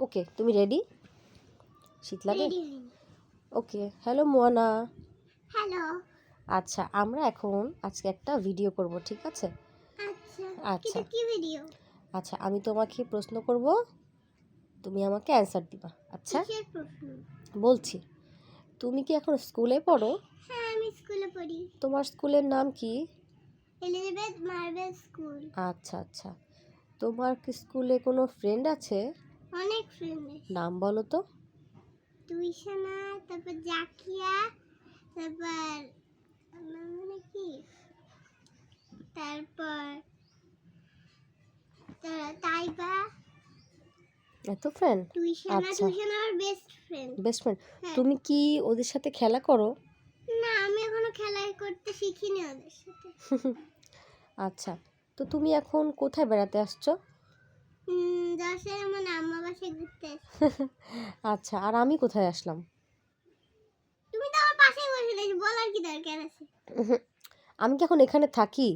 ওকে, তুমি রেডি? শীত লাগে? রেডি হইনি। ওকে, হ্যালো মোয়ানা। হ্যালো। আচ্ছা, আমরা এখন আজকে একটা ভিডিও করব, ঠিক আছে? আচ্ছা, আচ্ছা এটা কি ভিডিও? আচ্ছা আমি তোমাকে প্রশ্ন করব, তুমি আমাকে অ্যান্সার দিবা। আচ্ছা, কিসের প্রশ্ন? বলছি, তুমি কি এখন স্কুলে পড়ো? হ্যাঁ, আমি স্কুলে পড়ি। তোমার স্কুলের নাম কি? Elizabeth marble school. আচ্ছা আচ্ছা, তোমার কি স্কুলে কোনো ফ্রেন্ড আছে? অনেক ফ্রেন্ড আছে। নাম বলো তো। তুইশানা, তারপর জাকিয়া, তারপর মানে কি, তারপর তাইবা। এত ফ্রেন্ড? তুইশানা আচ্ছা, আমার বেস্ট ফ্রেন্ড। Best friend. হ্যাঁ। তুমি কি ওদের সাথে খেলা করো? না, আমি এখনো খেলা করতে শিখিনি ওদের সাথে। আচ্ছা, তো তুমি এখন কোথায় বেড়াতে আসছো? যশোরে আমার আম্মা বাসায় ঘুরতে আসি। আচ্ছা, আর আমি কোথায় আসলাম? তুমি তো আমার পাশেই বসে রয়েছো, বলার কি দরকার আছে? আমি কি এখন এখানে থাকি?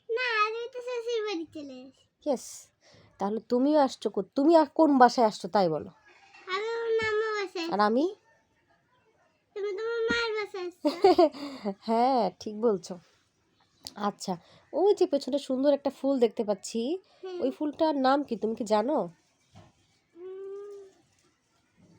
না, আমি তো শ্বশুর বাড়ি চলে এসেছি। ইয়েস, তাহলে তুমিও আসছো তুমি আর কোন বাসায় আসছো তাই বলো। আমি আমার আম্মা বাসায় আর আসছি। আমি? তুমি তোমার মায়ের বাসায় আসছো। হ্যাঁ, ঠিক বলছো। আচ্ছা, ওই যে পেছনে সুন্দর একটা ফুল দেখতে পাচ্ছি, হ্যাঁ। ওই ফুলটার নাম কি তুমি কি জানো?